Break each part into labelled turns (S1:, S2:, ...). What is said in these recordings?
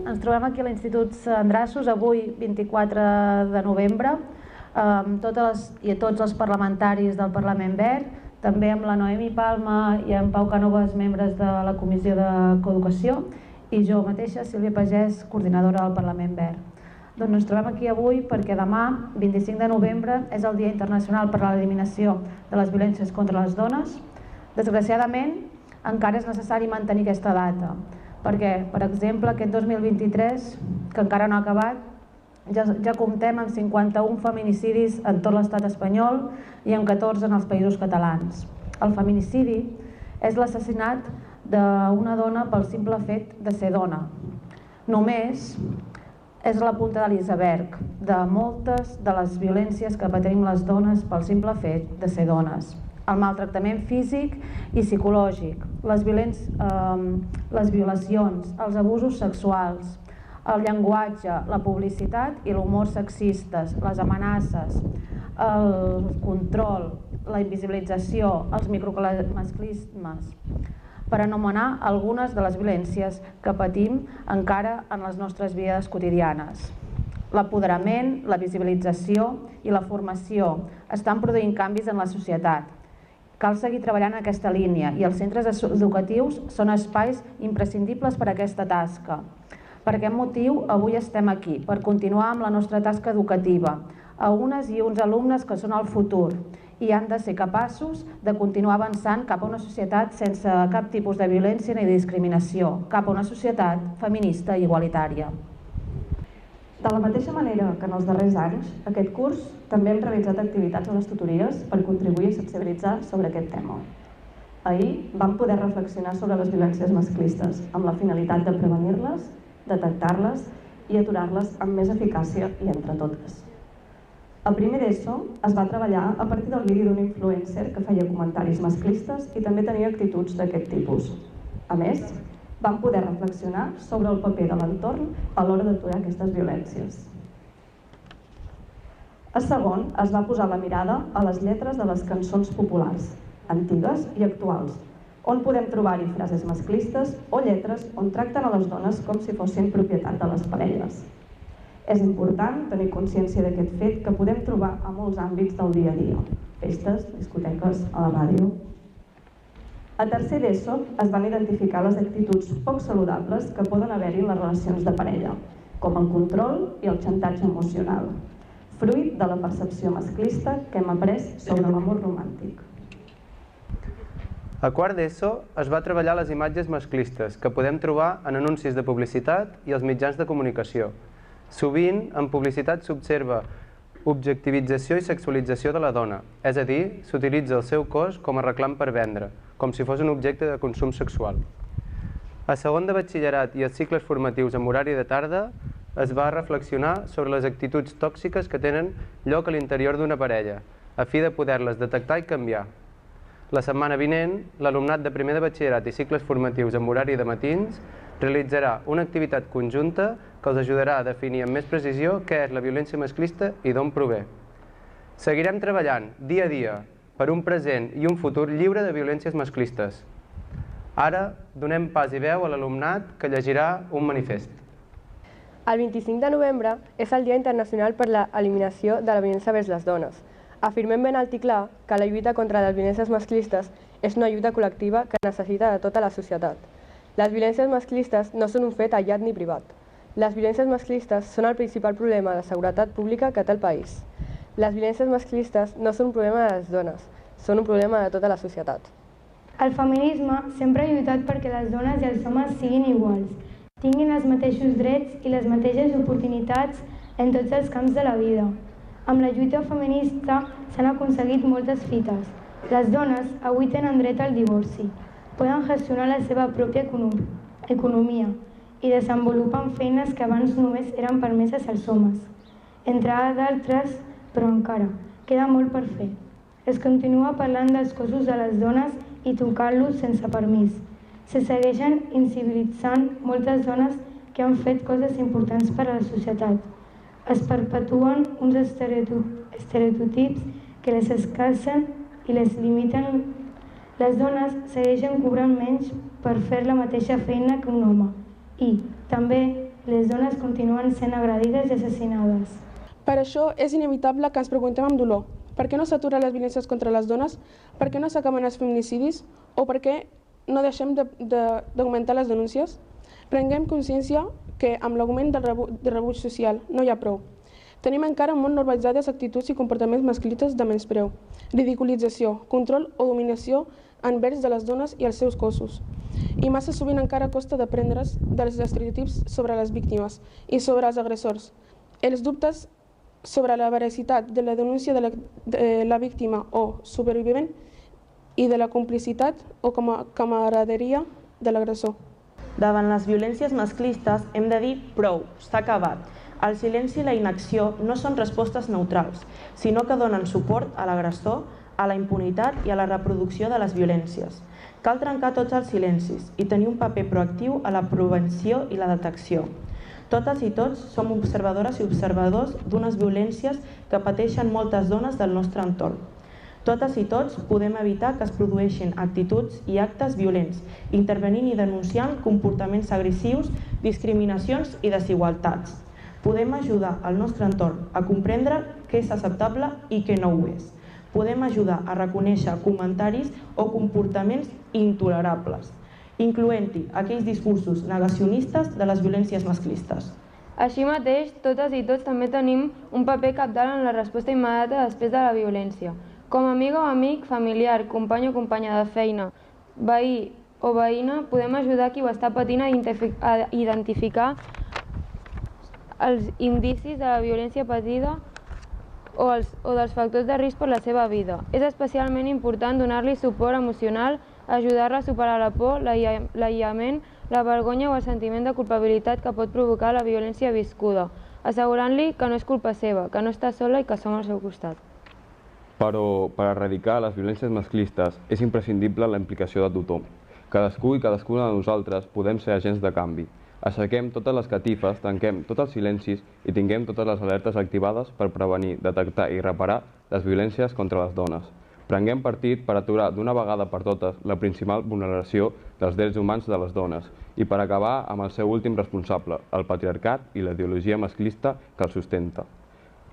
S1: ens trobem aquí a l'Institut Sandrassos, avui 24 de novembre, amb totes i tots els parlamentaris del Parlament Verd, també amb la Noemi Palma i en Pau Cànovas, membres de la Comissió de Coeducació, i jo mateixa, Sílvia Pagès, coordinadora del Parlament Verd. Doncs ens trobem aquí avui perquè demà, 25 de novembre, és el Dia Internacional per a l'Eliminació de les Violències contra les Dones. Desgraciadament, encara és necessari mantenir aquesta data, perquè, per exemple, aquest 2023, que encara no ha acabat, ja comptem amb 51 feminicidis en tot l'estat espanyol i amb 14 en els països catalans. El feminicidi és l'assassinat d'una dona pel simple fet de ser dona. Només és la punta de l'iceberg de moltes de les violències que patim les dones pel simple fet de ser dones. El maltractament físic i psicològic, les violacions, els abusos sexuals, el llenguatge, la publicitat i l'humor sexistes, les amenaces, el control, la invisibilització, els micromasclismes, per anomenar algunes de les violències que patim encara en les nostres vides quotidianes. L'apoderament, la visibilització i la formació estan produint canvis en la societat. Cal seguir treballant en aquesta línia i els centres educatius són espais imprescindibles per a aquesta tasca. Per aquest motiu, avui estem aquí, per continuar amb la nostra tasca educativa, a unes i uns alumnes que són el futur i han de ser capaços de continuar avançant cap a una societat sense cap tipus de violència ni discriminació, cap a una societat feminista i igualitària.
S2: De la mateixa manera que en els darrers anys, aquest curs també hem realitzat activitats a les tutories per contribuir a sensibilitzar sobre aquest tema. Ahir vam poder reflexionar sobre les violències masclistes amb la finalitat de prevenir-les, detectar-les i aturar-les amb més eficàcia i entre totes. A primer d'ESO es va treballar a partir del vídeo d'un influencer que feia comentaris masclistes i també tenia actituds d'aquest tipus. A més, vam poder reflexionar sobre el paper de l'entorn a l'hora d'aturar aquestes violències. A segon, es va posar la mirada a les lletres de les cançons populars, antigues i actuals, on podem trobar-hi frases masclistes o lletres on tracten a les dones com si fossin propietat de les parelles. És important tenir consciència d'aquest fet que podem trobar a molts àmbits del dia a dia, festes, discoteques, a la ràdio. A tercer d'ESO es van identificar les actituds poc saludables que poden haver-hi en les relacions de parella, com el control i el xantatge emocional, fruit de la percepció masclista que hem après sobre l'amor romàntic.
S3: A quart d'ESO es va treballar les imatges masclistes que podem trobar en anuncis de publicitat i els mitjans de comunicació. Sovint, en publicitat s'observa objectivització i sexualització de la dona, és a dir, s'utilitza el seu cos com a reclam per vendre, com si fos un objecte de consum sexual. A segon de batxillerat i els cicles formatius amb horari de tarda es va reflexionar sobre les actituds tòxiques que tenen lloc a l'interior d'una parella, a fi de poder-les detectar i canviar. La setmana vinent, l'alumnat de primer de batxillerat i cicles formatius amb horari de matins realitzarà una activitat conjunta que els ajudarà a definir amb més precisió què és la violència masclista i d'on prové. Seguirem treballant dia a dia per un present i un futur lliure de violències masclistes. Ara donem pas i veu a l'alumnat que llegirà un manifest.
S4: El 25 de novembre és el Dia Internacional per l'Eliminació de la Violència vers les Dones. Afirmem ben alt i clar que la lluita contra les violències masclistes és una lluita col·lectiva que necessita de tota la societat. Les violències masclistes no són un fet aïllat ni privat. Les violències masclistes són el principal problema de seguretat pública que té el país. Les violències masclistes no són un problema de les dones, són un problema de tota la societat.
S5: El feminisme sempre ha lluitat perquè les dones i els homes siguin iguals, tinguin els mateixos drets i les mateixes oportunitats en tots els camps de la vida. Amb la lluita feminista s'han aconseguit moltes fites. Les dones avui tenen dret al divorci, poden gestionar la seva pròpia economia i desenvolupen feines que abans només eren permeses als homes. Entre d'altres, però encara, queda molt per fer. Es continua parlant dels cossos de les dones i tocant-los sense permís. Se segueixen invisibilitzant moltes dones que han fet coses importants per a la societat. Es perpetuen uns estereotips que les escalcen i les limiten. Les dones segueixen cobrant menys per fer la mateixa feina que un home i, també, les dones continuen sent agredides i assassinades.
S6: Per això és inevitable que ens preguntem amb dolor per què no s'aturen les violències contra les dones, per què no s'acaben els feminicidis o per què no deixem d'augmentar les denúncies. Prenguem consciència que amb l'augment del rebuig social no hi ha prou. Tenim encara molt normalitzades actituds i comportaments masclistes de menyspreu, ridiculització, control o dominació envers de les dones i els seus cossos. I massa sovint encara costa d'aprendre's dels estereotips sobre les víctimes i sobre els agressors. Els dubtes sobre la veracitat de la denúncia de la víctima o supervivent i de la complicitat o camaraderia de l'agressor.
S2: Davant les violències masclistes hem de dir prou, s'ha acabat. El silenci i la inacció no són respostes neutrals, sinó que donen suport a l'agressor, a la impunitat i a la reproducció de les violències. Cal trencar tots els silencis i tenir un paper proactiu a la prevenció i la detecció. Totes i tots som observadores i observadors d'unes violències que pateixen moltes dones del nostre entorn. Totes i tots podem evitar que es produeixin actituds i actes violents, intervenint i denunciant comportaments agressius, discriminacions i desigualtats. Podem ajudar el nostre entorn a comprendre què és acceptable i què no ho és. Podem ajudar a reconèixer comentaris o comportaments intolerables, incloent-hi aquells discursos negacionistes de les violències masclistes.
S7: Així mateix, totes i tots també tenim un paper cabdal en la resposta immediata després de la violència. Com a amiga o amic, familiar, company o companya de feina, veí o veïna, podem ajudar qui ho està patint a identificar els indicis de la violència patida o dels factors de risc per la seva vida. És especialment important donar-li suport emocional, ajudar-la a superar la por, l'aïllament, la vergonya o el sentiment de culpabilitat que pot provocar la violència viscuda, assegurant-li que no és culpa seva, que no està sola i que som al seu costat.
S8: Però per erradicar les violències masclistes és imprescindible la implicació de tothom. Cadascú i cadascuna de nosaltres podem ser agents de canvi. Aixequem totes les catifes, tanquem tots els silencis i tinguem totes les alertes activades per prevenir, detectar i reparar les violències contra les dones. Prenguem partit per aturar d'una vegada per totes la principal vulneració dels drets humans de les dones i per acabar amb el seu últim responsable, el patriarcat i la ideologia masclista que el sustenta.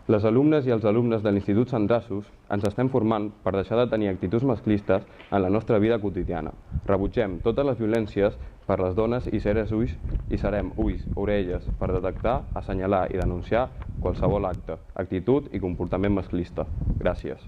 S8: Les alumnes i els alumnes de l'Institut Sant Drassos ens estem formant per deixar de tenir actituds masclistes en la nostra vida quotidiana. Rebutgem totes les violències per les dones i serem ulls, orelles per detectar, assenyalar i denunciar qualsevol acte, actitud i comportament masclista. Gràcies.